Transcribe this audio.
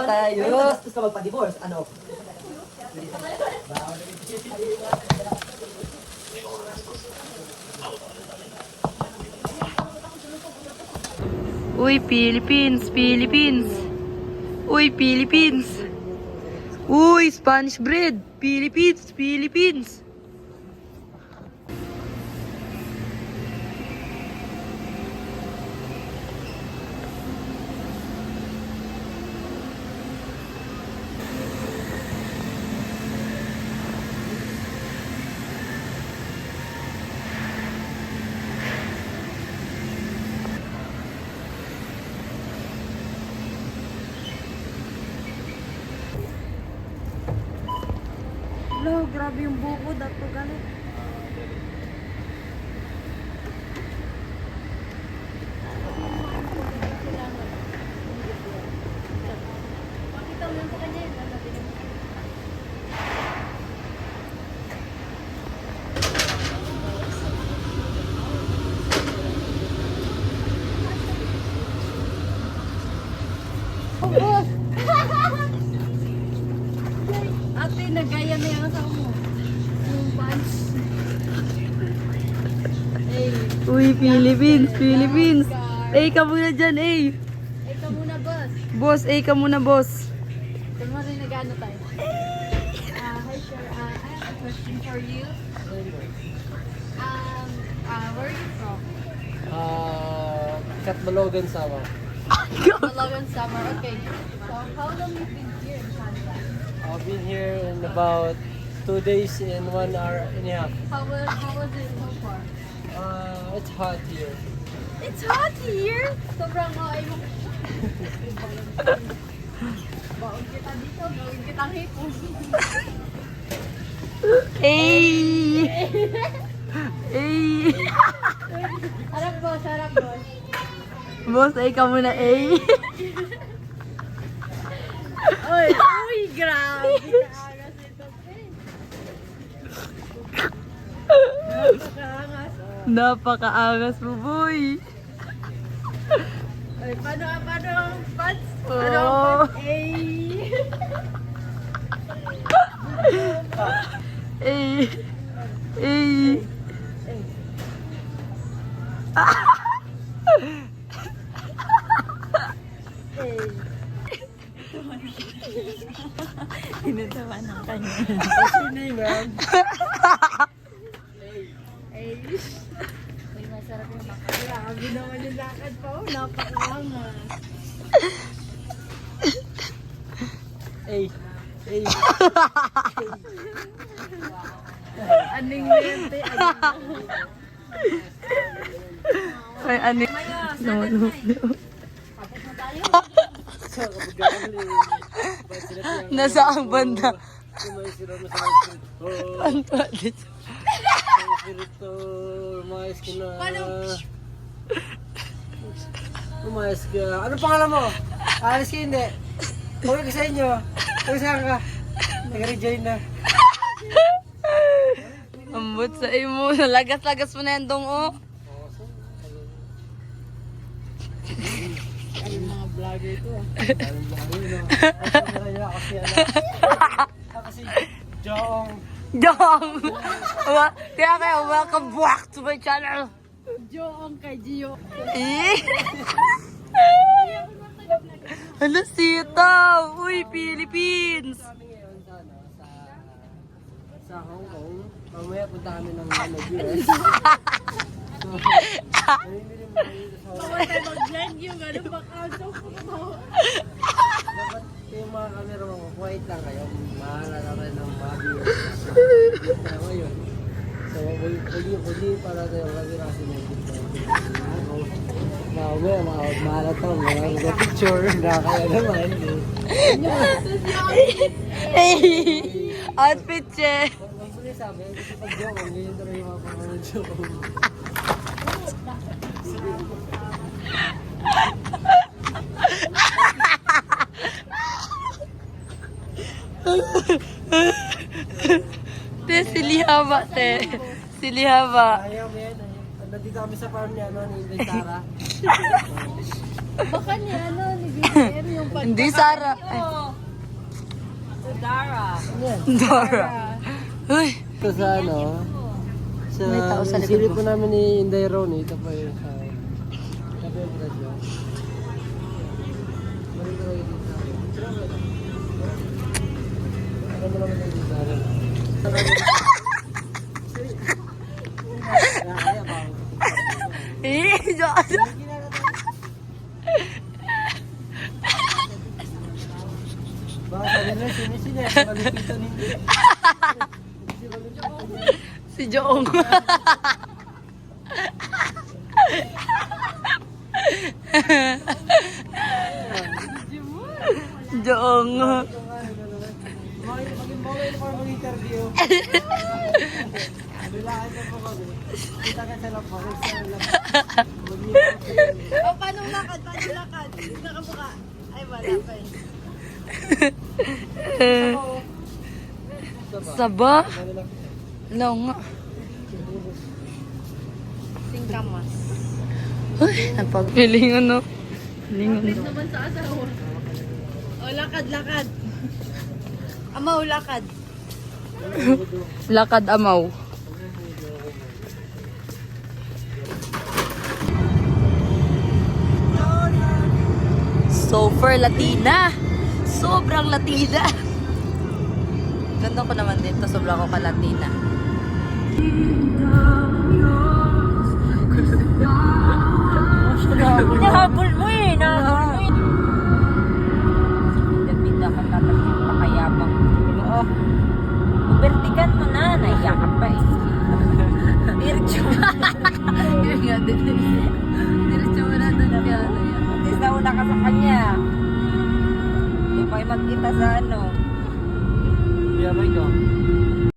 tayo. Gusto ka magpa-divorce, ano? Uy, Philippines, Philippines. Uy, Philippines. Uy, Spanish bread. Philippines, Philippines. Hello, grabe yung buko. Dato galit. Pakita mo lang sa kanya yun. Ate, nagaya na yung asawa mo. Yung pants. Hey. Uy, Philippines, Philippines. Eh, ka muna dyan, eh. Ikaw muna, boss. Boss, eh, ka muna, boss. Kung mo rin nag-ano tayo. Hi, sir. I have a question for you. Where are you from? Katbalogan Sama. Malagan Summer. Okay. So, how long you been here in Canada? I've been here in about 2 days and 1 hour and a half. How was it so far? It's hot here. It's hot here! Sobrang ay mo. Baon kita dito, baon kitang hipon. Eh. Eh. Harap boss, harap boss. Boss, eh, ka muna, eh. Uy, uy, grabe. Kaagas ito, eh. Napakaangas. Napakaangas mo, boy. Ay, paano ang pants? Oh. Ano ang pants? Eh. Eh. Tinatawa ng kanya. What's your name, ma'am? Uy, masarap yung makan. Grabe naman yung lakad pa. Oh, napakaangas. Hey. Hey. Aning lente. Ay, ano? No, no, no. Tapos na tayo. Nasa ang banda. Oh, Ang tuwalit. umayos ka na. Paano? Umayos ka. Ano pangalan mo? Alis ka hindi. Huwag ka sa inyo. Huwag saan ka. Nag-rejoin na. Ambot sa imo. Lagas-lagas mo na yan dong, oh. Yung mga vlogger ito ah. Kasi Jong. Jong! Kaya kayo, welcome back to my channel. Joong kay Gio. Eh? Ano sitaw? Uy, Philippines! Kami ngayon sa, ano, sa Hong Kong. Mamaya punta kami ng US. So, namimili mo kayo sa Hong Kong. Tayo mag-vlog yung ano baka Dapat yung mga camera mo, quiet lang kayo. Mahalala kayo ng mga viewers. Kaya ngayon, so huli para tayo kagirasin ng mamaya, mahalata, mga picture na kaya naman. Hey! Outfit check! Huwag mo sabi, kasi pag joke, ganyan talaga yung mga pangalan joke. Te, silihaba, te. Silihaba. Ayaw mo yan. Nandito kami sa farm niya, no, ni Tara. Baka ni ano, ni BBM yung Hindi Sarah. Ay, Dara. Dora. Uy. Ito sa ano, sa May tao sa likod silip mo. po namin ni Inday Ronnie, ito pa yung sa... Ito pa yung presyo. Balik ko kayo dito. Ano mo naman kayo dito? Joke. Baka sabi na, sinisili. Malupitan hindi. Si Joong. Joong. Maging bawal pa mag-interview. Bilaan na po kami. Kita ka sa lapos. O, paano lakad? Paano lakad? Nakabuka. Ay, wala pa eh. Saba? No nga. Singkamas. Uy, napagpilingan no. Pilingan no. Naman sa asawa. O, lakad, lakad. Amaw, lakad. Lakad amaw. Super Latina. Sobrang Latina. Ganda ko naman dito. Sobrang ko ka-Latina. Nahabol mo eh. Nahabol mo eh. Pinda ka tapos yung pakayabang. Oo. Bertikan mo na. Naiyak ka pa eh. Diretso mo. Yun nga, diretso mo na doon kaya. At least nauna ka sa kanya. Hindi pa kayo magkita sa ano. Yabay ko.